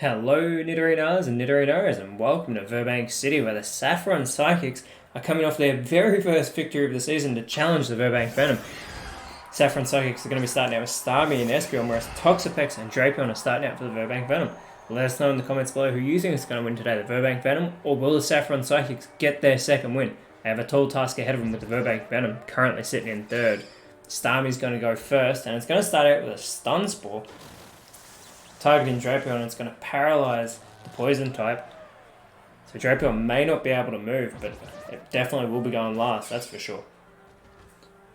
Hello Nidorinas and Nidorinos, and welcome to Virbank City, where the Saffron Psychics are coming off their very first victory of the season to challenge the Virbank Venom. Saffron Psychics are going to be starting out with Starmie and Espeon, whereas Toxapex and Drapion are starting out for the Virbank Venom. Let us know in the comments below who you think is going to win today, the Virbank Venom, or will the Saffron Psychics get their second win? They have a tall task ahead of them with the Virbank Venom currently sitting in third. Starmie's going to go first, and it's going to start out with a Stun Spore, targeting Drapion. It's going to paralyze the poison type. So Drapion may not be able to move, but it definitely will be going last, that's for sure.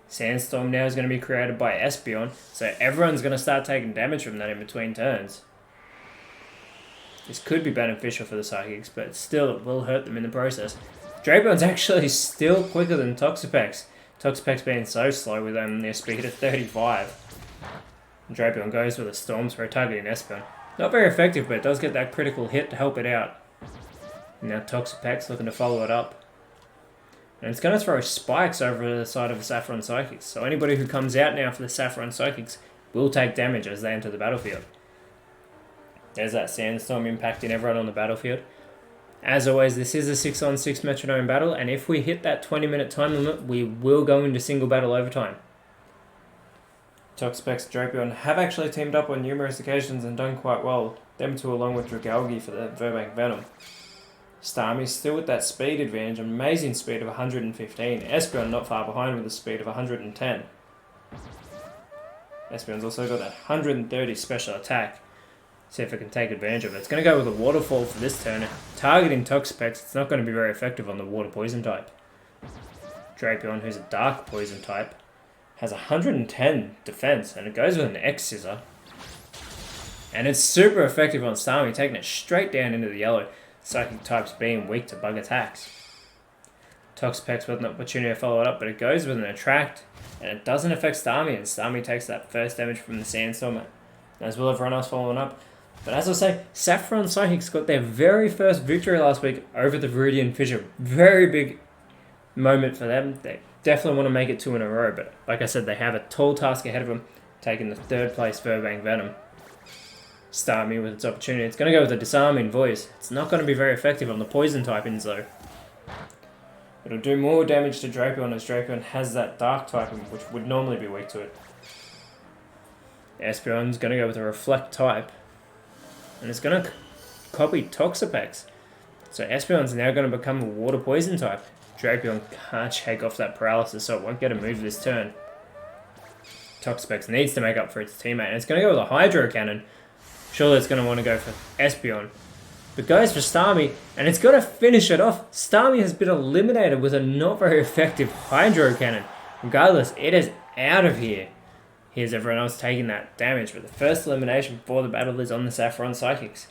Sandstorm now is going to be created by Espeon, so everyone's going to start taking damage from that in between turns. This could be beneficial for the Psychics, but still it will hurt them in the process. Drapion's actually still quicker than Toxapex. Toxapex being so slow with only a speed of 35. Drapion goes with a Storm Spray targeting Espeon. Not very effective, but it does get that critical hit to help it out. Now Toxapex looking to follow it up. And it's going to throw spikes over the side of the Saffron Psychics, so anybody who comes out now for the Saffron Psychics will take damage as they enter the battlefield. There's that Sandstorm impacting everyone on the battlefield. As always, this is a 6-on-6 Metronome battle, and if we hit that 20-minute time limit, we will go into single battle overtime. Toxapex and Drapion have actually teamed up on numerous occasions and done quite well, them two along with Dragalge for the Virbank Venom. Starmie still with that speed advantage, amazing speed of 115. Espeon not far behind with a speed of 110. Espeon's also got that 130 special attack. See if it can take advantage of it. It's going to go with a Waterfall for this turn. Targeting Toxapex, it's not going to be very effective on the Water Poison type. Drapion, who's a Dark Poison type, has 110 defense, and it goes with an X-Scissor. And it's super effective on Starmie, taking it straight down into the yellow. Psychic types being weak to bug attacks. Toxapex with an opportunity to follow it up, but it goes with an Attract, and it doesn't affect Starmie, and Starmie takes that first damage from the Sandstorm, as will everyone else following up. But as I say, Saffron Psychics got their very first victory last week over the Viridian Fissure. Very big moment for them. They definitely want to make it 2 in a row, but like I said, they have a tall task ahead of them, taking the 3rd place Virbank Venom. Starmie with its opportunity. It's going to go with a Disarming Voice. It's not going to be very effective on the poison typings though. It'll do more damage to Drapion, as Drapion has that dark typing, which would normally be weak to it. Espeon's going to go with a Reflect type, and it's going to copy Toxapex. So Espeon's now going to become a Water Poison type. Drapion can't shake off that paralysis, so it won't get a move this turn. Toxapex needs to make up for its teammate, and it's going to go with a Hydro Cannon. Surely it's going to want to go for Espeon, but goes for Starmie, and it's going to finish it off. Starmie has been eliminated with a not very effective Hydro Cannon. Regardless, it is out of here. Here's everyone else taking that damage, but the first elimination for the battle is on the Saffron Psychics.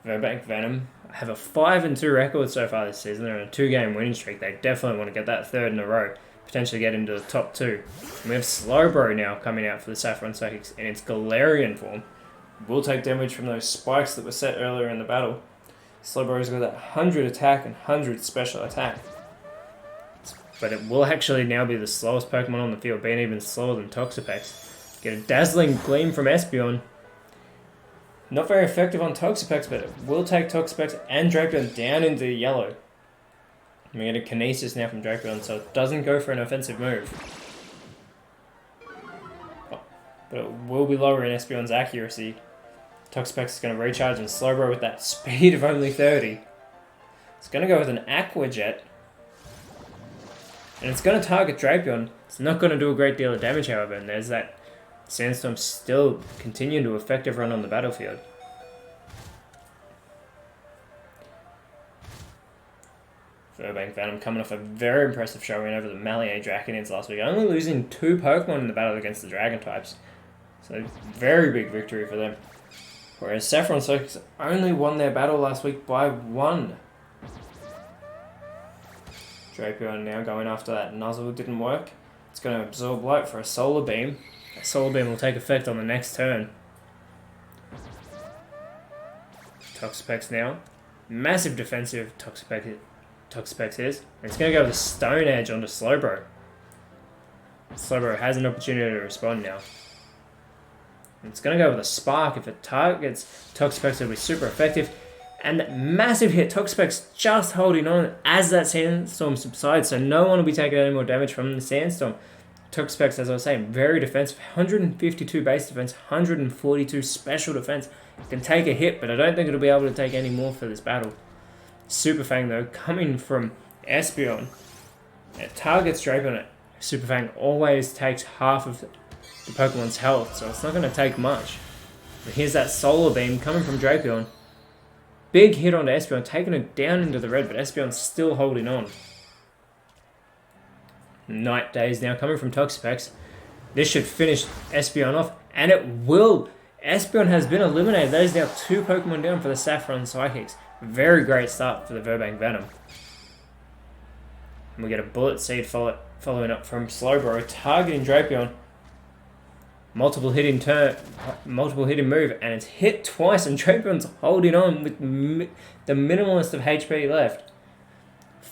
Virbank Venom have a 5-2 record so far this season. They're on a 2-game winning streak. They definitely want to get that 3rd in a row, potentially get into the top 2. And we have Slowbro now coming out for the Saffron Psychics in its Galarian form. Will take damage from those spikes that were set earlier in the battle. Slowbro's got that 100 attack and 100 special attack. But it will actually now be the slowest Pokemon on the field, being even slower than Toxapex. Get a Dazzling Gleam from Espeon. Not very effective on Toxapex, but it will take Toxapex and Drapion down into the yellow. And we get a Kinesis now from Drapion, so it doesn't go for an offensive move. But it will be lowering Espeon's accuracy. Toxapex is going to recharge, and Slowbro with that speed of only 30. It's going to go with an Aqua Jet. And it's going to target Drapion. It's not going to do a great deal of damage, however, and there's that Sandstorm still continuing to affect everyone on the battlefield. Virbank Venom coming off a very impressive showing over the Malier Draconids last week, only losing 2 Pokemon in the battle against the Dragon types. So very big victory for them. Whereas Saffron Psychics only won their battle last week by 1. Drapion now going after that Nuzzle, didn't work. It's going to absorb light for a Solar Beam. A Solar Beam will take effect on the next turn. Toxapex now. Massive defensive Toxapex is. And it's going to go with a Stone Edge onto Slowbro. Slowbro has an opportunity to respond now. It's going to go with a Spark. If it targets Toxapex, it'll be super effective. And that massive hit, Toxapex just holding on as that Sandstorm subsides, so no one will be taking any more damage from the Sandstorm. Toxapex, as I was saying, very defensive, 152 base defense, 142 special defense. It can take a hit, but I don't think it'll be able to take any more for this battle. Super Fang, though, coming from Espeon. It targets Drapion. Super Fang always takes half of the Pokemon's health, so it's not going to take much. But here's that Solar Beam coming from Drapion. Big hit onto Espeon, taking it down into the red, but Espeon's still holding on. Night Days now coming from Toxapex. This should finish Espeon off, and it will. Espeon has been eliminated. There's now 2 Pokemon down for the Saffron Psychics. Very great start for the Virbank Venom. And we get a Bullet Seed following up from Slowbro, targeting Drapion. Multiple hitting move, and it's hit twice, and Drapion's holding on with the minimalist of HP left.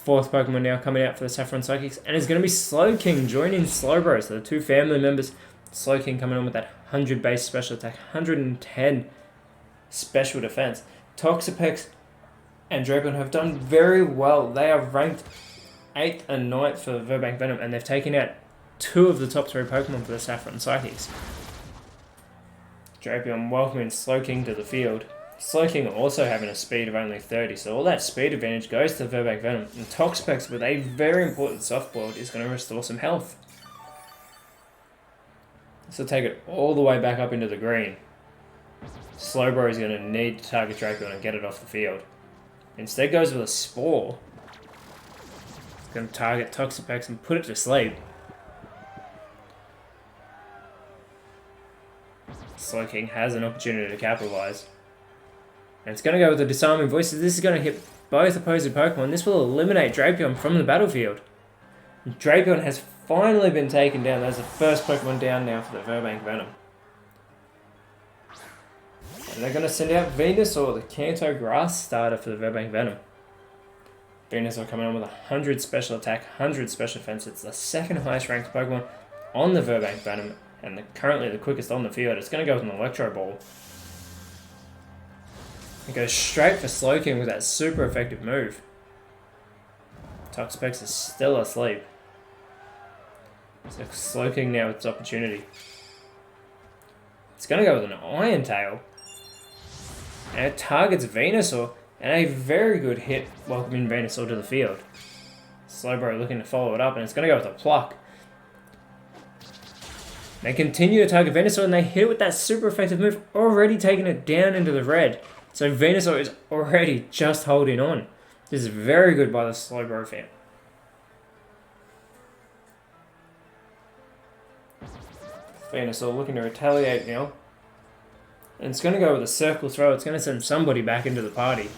4th Pokemon now coming out for the Saffron Psychics, and it's going to be Slowking joining Slowbro. So the 2 family members, Slowking coming on with that 100 base special attack, 110 special defense. Toxapex and Drapion have done very well. They are ranked 8th and 9th for the Virbank Venom, and they've taken out 2 of the top 3 Pokemon for the Saffron Psychics. Drapion welcoming Slowking to the field. Slowking also having a speed of only 30, so all that speed advantage goes to the Virbank Venom. And Toxapex, with a very important soft board, is going to restore some health. This will take it all the way back up into the green. Slowbro is going to need to target Drapion and get it off the field. Instead goes with a Spore. It's going to target Toxapex and put it to sleep. Slowking has an opportunity to capitalize. And it's going to go with the Disarming Voices. This is going to hit both opposing Pokemon. This will eliminate Drapion from the battlefield. Drapion has finally been taken down. That's the first Pokemon down now for the Virbank Venom. And they're going to send out Venusaur, the Kanto Grass starter for the Virbank Venom. Venusaur coming on with 100 special attack, 100 special defense. It's the 2nd highest ranked Pokemon on the Virbank Venom, and currently the quickest on the field. It's going to go with an Electro Ball. It goes straight for Slowking with that super effective move. Toxapex is still asleep. So Slowking now with its opportunity. It's going to go with an Iron Tail. And it targets Venusaur, and a very good hit welcoming Venusaur to the field. Slowbro looking to follow it up, and it's going to go with a Pluck. They continue to target Venusaur, and they hit it with that super effective move, already taking it down into the red. So Venusaur is already just holding on. This is very good by the Slowbro fan. Venusaur looking to retaliate now. And it's going to go with a Circle Throw. It's going to send somebody back into the party.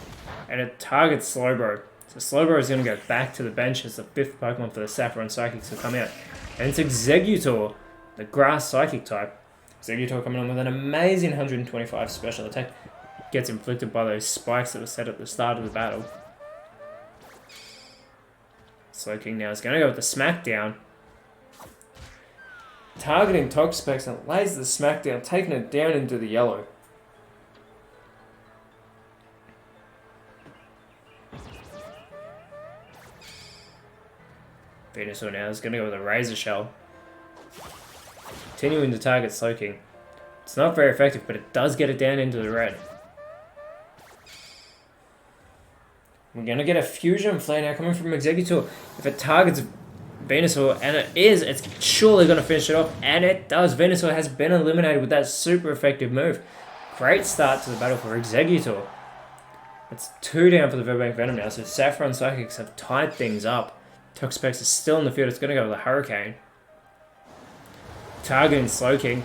And it targets Slowbro. So Slowbro is going to go back to the bench as the 5th Pokemon for the Saffron Psychics to come out. And it's Exeggutor, the Grass Psychic type. Exeggutor coming on with an amazing 125 special attack. Gets inflicted by those spikes that were set at the start of the battle. Slowking now is going to go with the Smackdown. Targeting Toxapex, and lays the Smackdown, taking it down into the yellow. Venusaur now is going to go with a Razor Shell. Continuing to target Slowking. It's not very effective, but it does get it down into the red. We're going to get a Fusion Flare now coming from Exeggutor. If it targets Venusaur, and it's surely going to finish it off, and it does. Venusaur has been eliminated with that super effective move. Great start to the battle for Exeggutor. It's 2 down for the Virbank Venom now, so Saffron Psychics have tied things up. Toxapex is still in the field. It's going to go with a Hurricane. Targeting Slowking.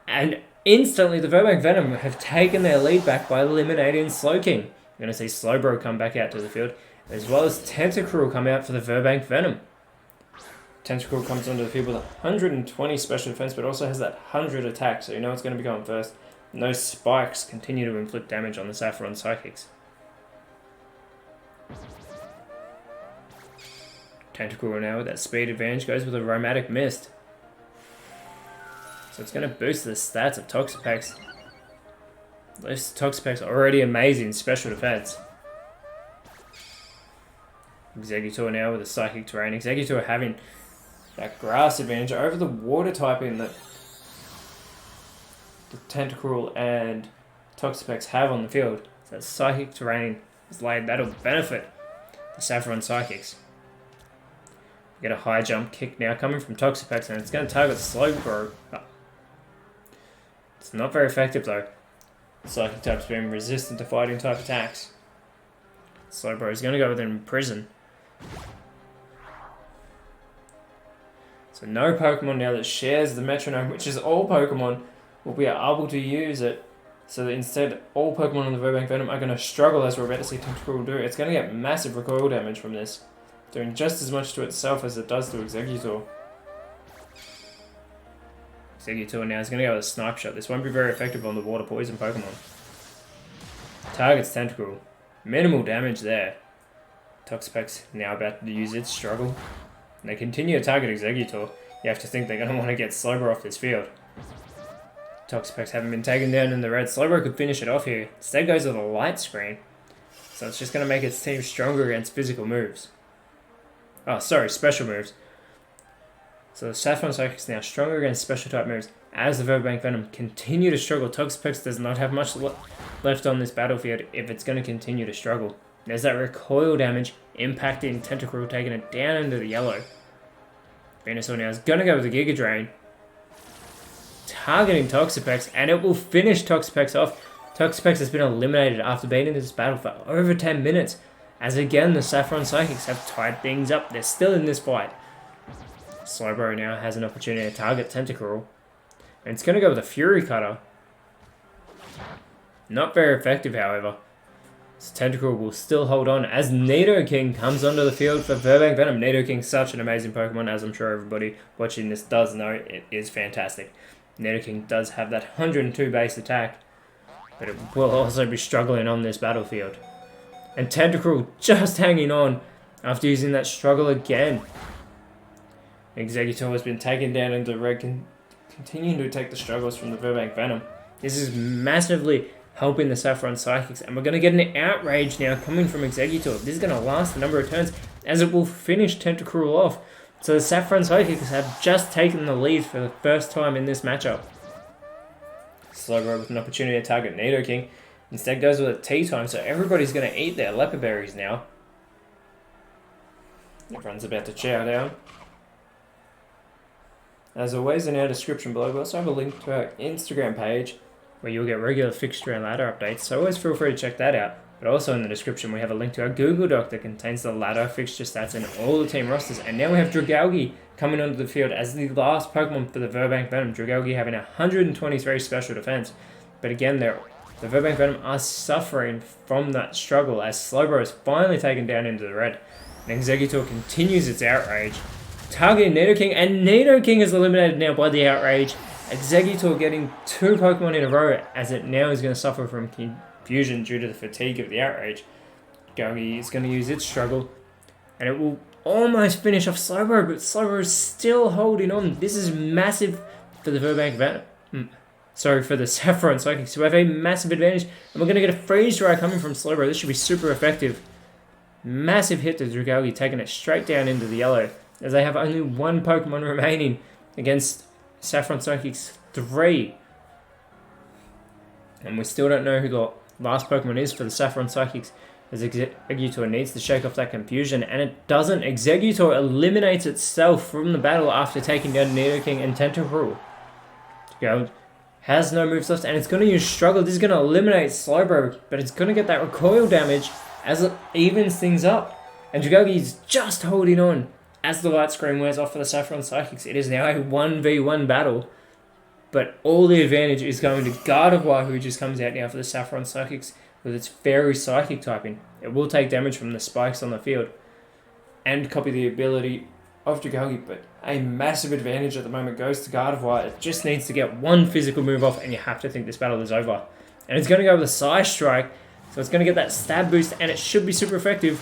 And instantly the Virbank Venom have taken their lead back by eliminating Slowking. You're going to see Slowbro come back out to the field, as well as Tentacruel come out for the Virbank Venom. Tentacruel comes onto the field with 120 special defense, but also has that 100 attack, so you know it's going to be going first. And those spikes continue to inflict damage on the Saffron Psychics. Tentacruel now with that speed advantage goes with a Aromatic Mist. So it's going to boost the stats of Toxapex. This Toxapex already amazing special defense. Exeggutor now with a Psychic Terrain. Exeggutor having that grass advantage over the water typing that the Tentacruel and Toxapex have on the field. So that Psychic Terrain is laid. That'll benefit the Saffron Psychics. We get a high jump kick now coming from Toxapex, and it's going to target Slowbro. Oh. It's not very effective though. Psychic type's being resistant to fighting type attacks. Slowbro is going to go with an Imprison. So no Pokemon now that shares the Metronome, which is all Pokemon, will be able to use it. So that instead, all Pokemon on the Virbank Venom are going to struggle, as we're about to see Tentacruel do. It's going to get massive recoil damage from this, doing just as much to itself as it does to Exeggutor. Exeggutor now is going to go with a Snipe Shot. This won't be very effective on the Water Poison Pokemon. Targets Tentacruel. Minimal damage there. Toxapex now about to use its struggle. And they continue to target Exeggutor. You have to think they're going to want to get Slowbro off this field. Toxapex haven't been taken down in the red. Slowbro could finish it off here. Instead goes with a Light Screen. So it's just going to make its team stronger against physical moves. Oh, sorry, special moves. So the Saffron Psychics now stronger against special type moves. As the Virbank Venom continue to struggle, Toxapex does not have much left on this battlefield if it's going to continue to struggle. There's that recoil damage impacting Tentacruel, taking it down into the yellow. Venusaur now is going to go with the Giga Drain, targeting Toxapex, and it will finish Toxapex off. Toxapex has been eliminated after being in this battle for over 10 minutes. As again, the Saffron Psychics have tied things up. They're still in this fight. Slowbro now has an opportunity to target Tentacruel. And it's going to go with a Fury Cutter. Not very effective, however. So Tentacruel will still hold on as Nidoking comes onto the field for Virbank Venom. Nidoking's such an amazing Pokemon, as I'm sure everybody watching this does know. It is fantastic. Nidoking does have that 102 base attack, but it will also be struggling on this battlefield. And Tentacruel just hanging on after using that struggle again. Exeggutor has been taken down into red, continuing to take the struggles from the Virbank Venom. This is massively helping the Saffron Psychics, and we're going to get an Outrage now coming from Exeggutor. This is going to last a number of turns, as it will finish Tentacruel off. So the Saffron Psychics have just taken the lead for the first time in this matchup. Slowbro with an opportunity to target Nidoking. Instead goes with a tea time, so everybody's going to eat their leper berries now. Everyone's about to chow down. As always, in our description below, we also have a link to our Instagram page where you'll get regular fixture and ladder updates, so always feel free to check that out. But also in the description, we have a link to our Google Doc that contains the ladder, fixture stats, and all the team rosters. And now we have Dragalge coming onto the field as the last Pokemon for the Virbank Venom. Dragalge having 123 special defense. But again, the Virbank Venom are suffering from that struggle as Slowbro is finally taken down into the red. And Exeggutor continues its Outrage, targeting Nidoking, and Nidoking is eliminated now by the Outrage. Exeggutor getting 2 Pokemon in a row, as it now is going to suffer from confusion due to the fatigue of the Outrage. Dragalge is going to use its struggle, and it will almost finish off Slowbro, but Slowbro is still holding on. This is massive for the Virbank Venom. Sorry, for the Saffron Psychics, who have a massive advantage, and we're going to get a Freeze Dry coming from Slowbro. This should be super effective. Massive hit to Dragalge, taking it straight down into the yellow, as they have only 1 Pokemon remaining against Saffron Psychics 3. And we still don't know who the last Pokemon is for the Saffron Psychics, as Exeggutor needs to shake off that confusion, and it doesn't. Exeggutor eliminates itself from the battle after taking down Nidoking and Tentacruel. Dragalge has no moves left, and it's going to use Struggle. This is going to eliminate Slowbro, but it's going to get that recoil damage as it evens things up. And Dragalge is just holding on as the Light Screen wears off for the Saffron Psychics. It is now a 1v1 battle, but all the advantage is going to Gardevoir, who just comes out now for the Saffron Psychics with its Fairy Psychic typing. It will take damage from the spikes on the field and copy the ability of Dragalge, but a massive advantage at the moment goes to Gardevoir. It just needs to get 1 physical move off, and you have to think this battle is over. And it's going to go with a Psy Strike, so it's going to get that stab boost, and it should be super effective.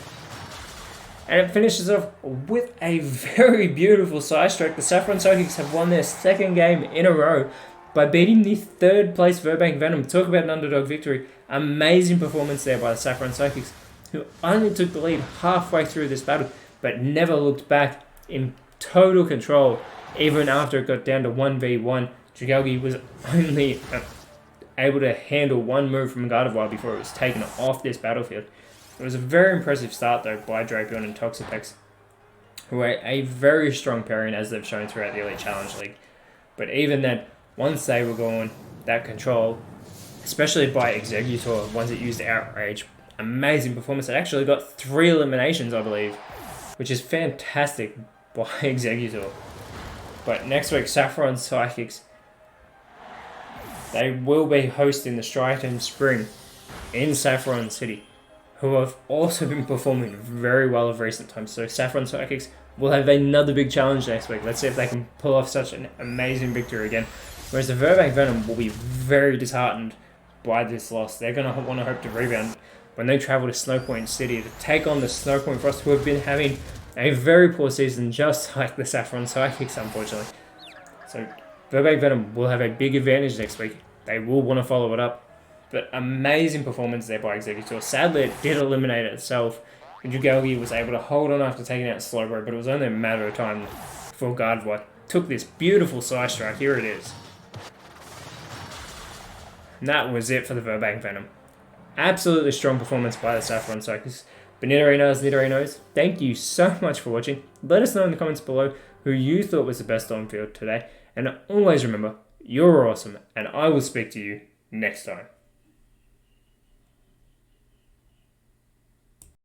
And it finishes off with a very beautiful side stroke. The Saffron Psychics have won their second game in a row by beating the third place Virbank Venom. Talk about an underdog victory. Amazing performance there by the Saffron Psychics, who only took the lead halfway through this battle, but never looked back, in total control, even after it got down to 1v1. Jigalgi was only able to handle one move from Gardevoir before it was taken off this battlefield. It was a very impressive start, though, by Drapion and Toxapex, who are a very strong pairing, as they've shown throughout the Elite Challenge League. But even then, once they were going, that control, especially by Executor, once it used Outrage, amazing performance. It actually got 3 eliminations, I believe, which is fantastic by Executor. But next week, Saffron Psychics, they will be hosting the Striatum Spring in Saffron City, who have also been performing very well of recent times. So Saffron Psychics will have another big challenge next week. Let's see if they can pull off such an amazing victory again. Whereas the Virbank Venom will be very disheartened by this loss. They're going to want to hope to rebound when they travel to Snowpoint City to take on the Snowpoint Frost, who have been having a very poor season, just like the Saffron Psychics, unfortunately. So Virbank Venom will have a big advantage next week. They will want to follow it up. But amazing performance there by Executor. Sadly, it did eliminate itself. And Jugalgi was able to hold on after taking out Slowbro, but it was only a matter of time before Gardevoir took this beautiful side strike. Here it is. And that was it for the Virbank Venom. Absolutely strong performance by the Saffron Psychics. But Nidorinos, thank you so much for watching. Let us know in the comments below who you thought was the best on field today. And always remember, you're awesome, and I will speak to you next time.